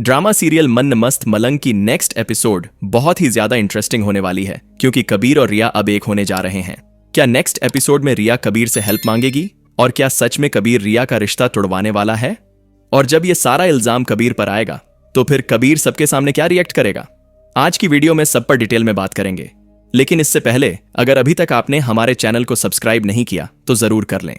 Drama serial मन मस्त मलंग की नेक्स्ट एपिसोड बहुत ही ज्यादा इंटरेस्टिंग होने वाली है क्योंकि कबीर और रिया अब एक होने जा रहे हैं। क्या नेक्स्ट एपिसोड में रिया कबीर से हेल्प मांगेगी और क्या सच में कबीर रिया का रिश्ता तोड़वाने वाला है? और जब ये सारा इल्जाम कबीर पर आएगा तो फिर कबीर सबके सामने क्या रिएक्ट करेगा? आज की वीडियो में सब पर डिटेल में बात करेंगे, लेकिन इससे पहले अगर अभी तक आपने हमारे चैनल को सब्सक्राइब नहीं किया तो जरूर कर लें।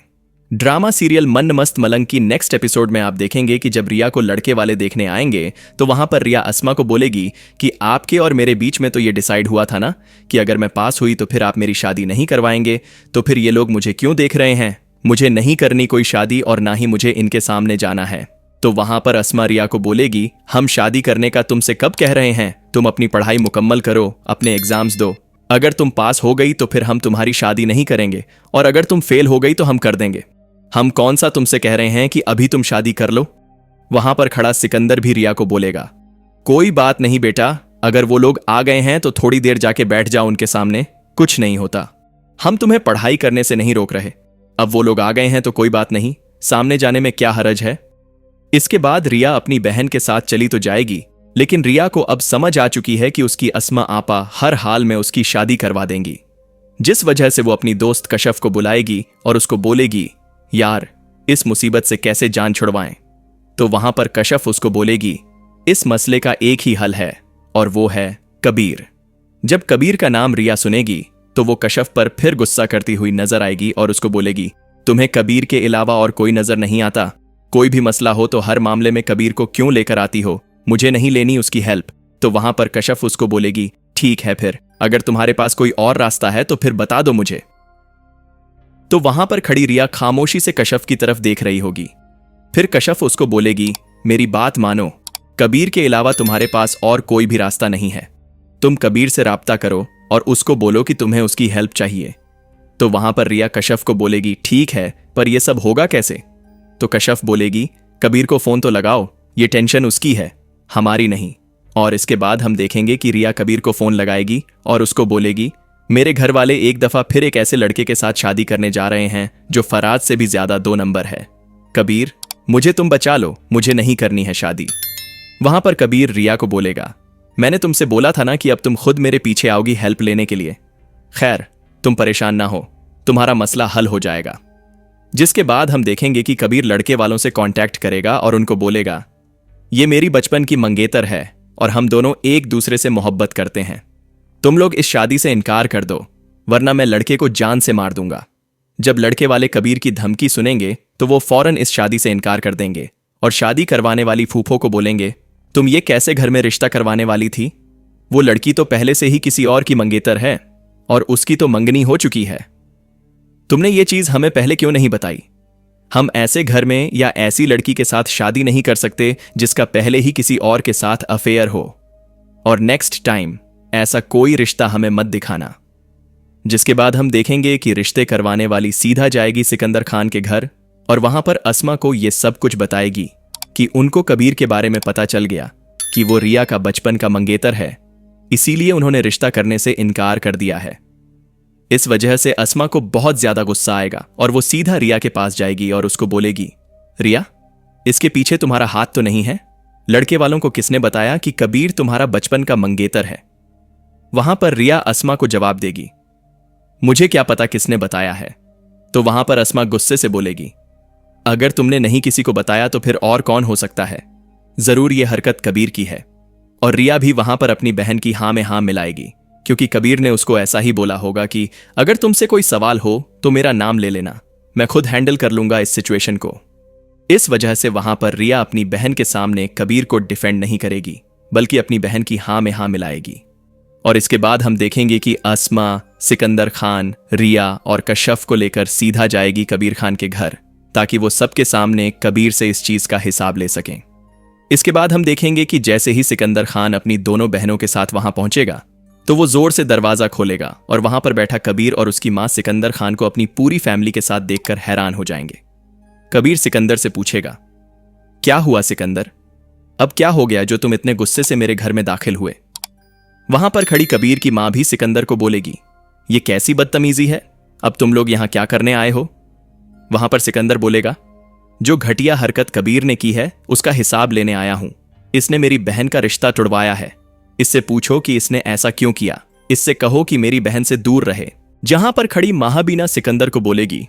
ड्रामा सीरियल मन मस्त मलंग की नेक्स्ट एपिसोड में आप देखेंगे कि जब रिया को लड़के वाले देखने आएंगे तो वहां पर रिया अस्मा को बोलेगी कि आपके और मेरे बीच में तो ये डिसाइड हुआ था ना कि अगर मैं पास हुई तो फिर आप मेरी शादी नहीं करवाएंगे, तो फिर ये लोग मुझे क्यों देख रहे हैं? मुझे नहीं करनी कोई शादी और ना ही मुझे इनके सामने जाना है। तो वहां पर अस्मा रिया को बोलेगी, हम शादी करने का तुमसे कब कह रहे हैं? तुम अपनी पढ़ाई मुकम्मल करो, अपने एग्जाम्स दो। अगर तुम पास हो गई तो फिर हम तुम्हारी शादी नहीं करेंगे और अगर तुम फेल हो गई तो हम कर देंगे। हम कौन सा तुमसे कह रहे हैं कि अभी तुम शादी कर लो? वहां पर खड़ा सिकंदर भी रिया को बोलेगा, कोई बात नहीं बेटा, अगर वो लोग आ गए हैं तो थोड़ी देर जाके बैठ जाओ उनके सामने, कुछ नहीं होता। हम तुम्हें पढ़ाई करने से नहीं रोक रहे, अब वो लोग आ गए हैं तो कोई बात नहीं, सामने जाने में क्या हरज है? इसके बाद रिया अपनी बहन के साथ चली तो जाएगी, लेकिन रिया को अब समझ आ चुकी है कि उसकी अस्मा आपा हर हाल में उसकी शादी करवा देंगी, जिस वजह से वो अपनी दोस्त कशफ को बुलाएगी और उसको बोलेगी, यार इस मुसीबत से कैसे जान छुड़वाएं? तो वहां पर कशफ उसको बोलेगी, इस मसले का एक ही हल है और वो है कबीर। जब कबीर का नाम रिया सुनेगी तो वो कशफ पर फिर गुस्सा करती हुई नजर आएगी और उसको बोलेगी, तुम्हें कबीर के अलावा और कोई नजर नहीं आता? कोई भी मसला हो तो हर मामले में कबीर को क्यों लेकर आती हो? मुझे नहीं लेनी उसकी हेल्प। तो वहां पर कशफ उसको बोलेगी, ठीक है, फिर अगर तुम्हारे पास कोई और रास्ता है तो फिर बता दो मुझे। तो वहां पर खड़ी रिया खामोशी से कशफ की तरफ देख रही होगी। फिर कशफ उसको बोलेगी, मेरी बात मानो, कबीर के अलावा तुम्हारे पास और कोई भी रास्ता नहीं है। तुम कबीर से राब्ता करो और उसको बोलो कि तुम्हें उसकी हेल्प चाहिए। तो वहां पर रिया कशफ को बोलेगी, ठीक है, पर यह सब होगा कैसे? तो कशफ बोलेगी, कबीर को फोन तो लगाओ, ये टेंशन उसकी है, हमारी नहीं। और इसके बाद हम देखेंगे कि रिया कबीर को फोन लगाएगी और उसको बोलेगी, मेरे घर वाले एक दफा फिर एक ऐसे लड़के के साथ शादी करने जा रहे हैं जो फराज से भी ज्यादा 2 नंबर है। कबीर, मुझे तुम बचा लो, मुझे नहीं करनी है शादी। वहां पर कबीर रिया को बोलेगा, मैंने तुमसे बोला था ना कि अब तुम खुद मेरे पीछे आओगी हेल्प लेने के लिए। खैर, तुम परेशान ना हो, तुम्हारा मसला हल हो जाएगा। जिसके बाद हम देखेंगे कि कबीर लड़के वालों से कांटेक्ट करेगा और उनको बोलेगा, ये मेरी बचपन की मंगेतर है और हम दोनों एक दूसरे से मोहब्बत करते हैं। तुम लोग इस शादी से इनकार कर दो वरना मैं लड़के को जान से मार दूंगा। जब लड़के वाले कबीर की धमकी सुनेंगे तो वो फौरन इस शादी से इनकार कर देंगे और शादी करवाने वाली फूफो को बोलेंगे, तुम ये कैसे घर में रिश्ता करवाने वाली थी? वो लड़की तो पहले से ही किसी और की मंगेतर है और उसकी तो मंगनी हो चुकी है। तुमने ये चीज हमें पहले क्यों नहीं बताई? हम ऐसे घर में या ऐसी लड़की के साथ शादी नहीं कर सकते जिसका पहले ही किसी और के साथ अफेयर हो, और नेक्स्ट टाइम ऐसा कोई रिश्ता हमें मत दिखाना। जिसके बाद हम देखेंगे कि रिश्ते करवाने वाली सीधा जाएगी सिकंदर खान के घर और वहां पर अस्मा को यह सब कुछ बताएगी कि उनको कबीर के बारे में पता चल गया कि वो रिया का बचपन का मंगेतर है, इसीलिए उन्होंने रिश्ता करने से इनकार कर दिया है। इस वजह से अस्मा को बहुत ज्यादा गुस्सा आएगा और वो सीधा रिया के पास जाएगी और उसको बोलेगी, रिया, इसके पीछे तुम्हारा हाथ तो नहीं है? लड़के वालों को किसने बताया कि कबीर तुम्हारा बचपन का मंगेतर है? वहां पर रिया अस्मा को जवाब देगी, मुझे क्या पता किसने बताया है। तो वहां पर अस्मा गुस्से से बोलेगी, अगर तुमने नहीं किसी को बताया तो फिर और कौन हो सकता है? जरूर यह हरकत कबीर की है। और रिया भी वहां पर अपनी बहन की हां में हां मिलाएगी क्योंकि कबीर ने उसको ऐसा ही बोला होगा कि अगर तुमसे कोई सवाल हो तो मेरा नाम ले लेना, मैं खुद हैंडल कर लूंगा इस सिचुएशन को। इस वजह से वहां पर रिया अपनी बहन के सामने कबीर को डिफेंड नहीं करेगी बल्कि अपनी बहन की हां में हां मिलाएगी। और इसके बाद हम देखेंगे कि अस्मा, सिकंदर खान, रिया और कशफ को लेकर सीधा जाएगी कबीर खान के घर ताकि वो सबके सामने कबीर से इस चीज का हिसाब ले सकें। इसके बाद हम देखेंगे कि जैसे ही सिकंदर खान अपनी दोनों बहनों के साथ वहां पहुंचेगा तो वो जोर से दरवाजा खोलेगा और वहां पर बैठा कबीर और उसकी मां सिकंदर खान को अपनी पूरी फैमिली के साथ देखकर हैरान हो जाएंगे। कबीर सिकंदर से पूछेगा, क्या हुआ सिकंदर? अब क्या हो गया जो तुम इतने गुस्से से मेरे घर में दाखिल हुए? वहां पर खड़ी कबीर की मां भी सिकंदर को बोलेगी, ये कैसी बदतमीजी है? अब तुम लोग यहां क्या करने आए हो? वहां पर सिकंदर बोलेगा, जो घटिया हरकत कबीर ने की है उसका हिसाब लेने आया हूं, इसने मेरी बहन का रिश्ता तुड़वाया है। इससे पूछो कि इसने ऐसा क्यों किया। इससे कहो कि मेरी बहन से दूर रहे। जहां पर खड़ी महाबीना सिकंदर को बोलेगी,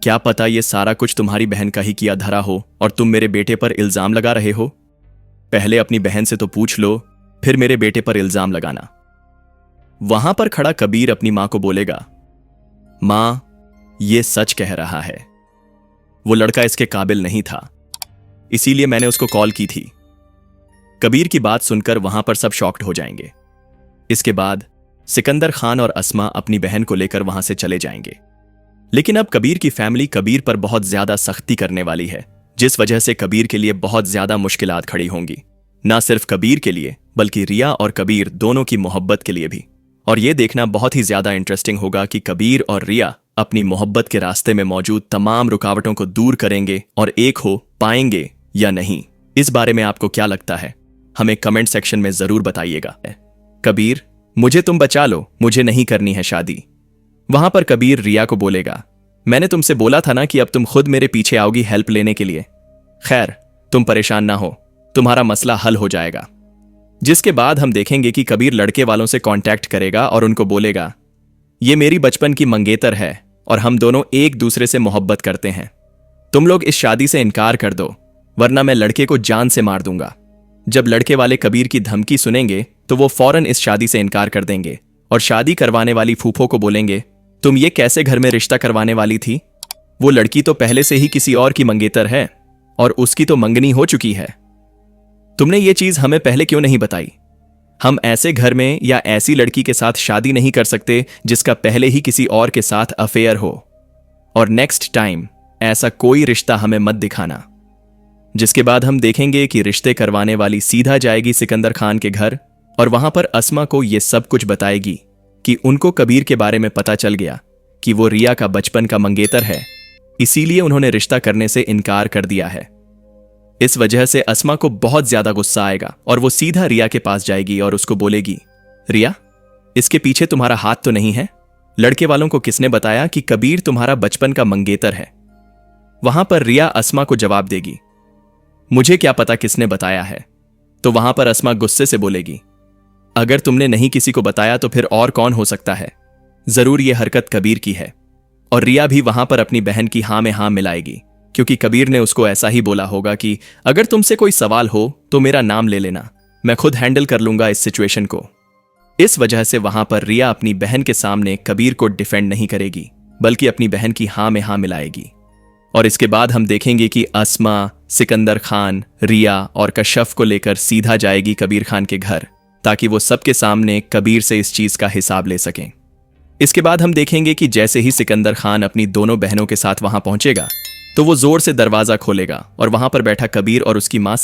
क्या पता ये सारा कुछ तुम्हारी बहन का ही किया धरा हो और तुम मेरे बेटे पर इल्जाम लगा रहे हो। पहले अपनी बहन से तो पूछ लो, फिर मेरे बेटे पर इल्जाम लगाना। वहां पर खड़ा कबीर अपनी मां को बोलेगा, मां, ये सच कह रहा है। वो लड़का इसके काबिल नहीं था, इसीलिए मैंने उसको कॉल की थी। कबीर की बात सुनकर वहां पर सब शॉक्ड हो जाएंगे। इसके बाद सिकंदर खान और अस्मा अपनी बहन को लेकर वहां से चले जाएंगे। लेकिन अब कबीर की फैमिली कबीर पर बहुत ज्यादा सख्ती करने वाली है, जिस वजह से कबीर के लिए बहुत ज्यादा मुश्किलात खड़ी होंगी। ना सिर्फ कबीर के लिए बल्कि रिया और कबीर दोनों की मोहब्बत के लिए भी। और यह देखना बहुत ही ज्यादा इंटरेस्टिंग होगा कि कबीर और रिया अपनी मोहब्बत के रास्ते में मौजूद तमाम रुकावटों को दूर करेंगे और एक हो पाएंगे या नहीं। इस बारे में आपको क्या लगता है, हमें कमेंट सेक्शन में जरूर बताइएगा। कबीर, मुझे तुम बचा लो, मुझे नहीं करनी है शादी। वहां पर कबीर रिया को बोलेगा, मैंने तुमसे बोला था ना कि अब तुम खुद मेरे पीछे आओगी हेल्प लेने के लिए। खैर, तुम परेशान ना हो, तुम्हारा मसला हल हो जाएगा। जिसके बाद हम देखेंगे कि कबीर लड़के वालों से कांटेक्ट करेगा और उनको बोलेगा, ये मेरी बचपन की मंगेतर है और हम दोनों एक दूसरे से मोहब्बत करते हैं। तुम लोग इस शादी से इनकार कर दो, वरना मैं लड़के को जान से मार दूंगा। जब लड़के वाले कबीर की धमकी सुनेंगे तो वो फौरन इस शादी से इनकार कर देंगे और शादी करवाने वाली फूफो को बोलेंगे, तुम ये कैसे घर में रिश्ता करवाने वाली थी? वो लड़की तो पहले से ही किसी और की मंगेतर है और उसकी तो मंगनी हो चुकी है। तुमने ये चीज हमें पहले क्यों नहीं बताई? हम ऐसे घर में या ऐसी लड़की के साथ शादी नहीं कर सकते जिसका पहले ही किसी और के साथ अफेयर हो। और नेक्स्ट टाइम ऐसा कोई रिश्ता हमें मत दिखाना। जिसके बाद हम देखेंगे कि रिश्ते करवाने वाली सीधा जाएगी सिकंदर खान के घर और वहां पर अस्मा को यह सब कुछ बताएगी कि उनको कबीर के बारे में पता चल गया कि वो रिया का बचपन का मंगेतर है, इसीलिए उन्होंने रिश्ता करने से इनकार कर दिया है। इस वजह से अस्मा को बहुत ज्यादा गुस्सा आएगा और वो सीधा रिया के पास जाएगी और उसको बोलेगी, रिया, इसके पीछे तुम्हारा हाथ तो नहीं है? लड़के वालों को किसने बताया कि कबीर तुम्हारा बचपन का मंगेतर है? वहां पर रिया अस्मा को जवाब देगी, मुझे क्या पता किसने बताया है। तो वहां पर अस्मा गुस्से से बोलेगी, अगर तुमने नहीं किसी को बताया तो फिर और कौन हो सकता है? जरूर यह हरकत कबीर की है। और रिया भी वहां पर अपनी बहन की हां में हां मिलाएगी, क्योंकि कबीर ने उसको ऐसा ही बोला होगा कि अगर तुमसे कोई सवाल हो तो मेरा नाम ले लेना, मैं खुद हैंडल कर लूंगा इस सिचुएशन को। इस वजह से वहां पर रिया अपनी बहन के सामने कबीर को डिफेंड नहीं करेगी, बल्कि अपनी बहन की हां में हां मिलाएगी। और इसके बाद हम देखेंगे कि अस्मा, सिकंदर खान, रिया और कश्यप को लेकर सीधा जाएगी कबीर खान के घर, ताकि वो सबके सामने कबीर से इस चीज का हिसाब ले सकें। इसके बाद हम देखेंगे कि जैसे ही सिकंदर खान अपनी दोनों बहनों के साथ वहां पहुंचेगा तो वो जोर से दरवाजा खोलेगा और वहां पर बैठा कबीर और उसकी मां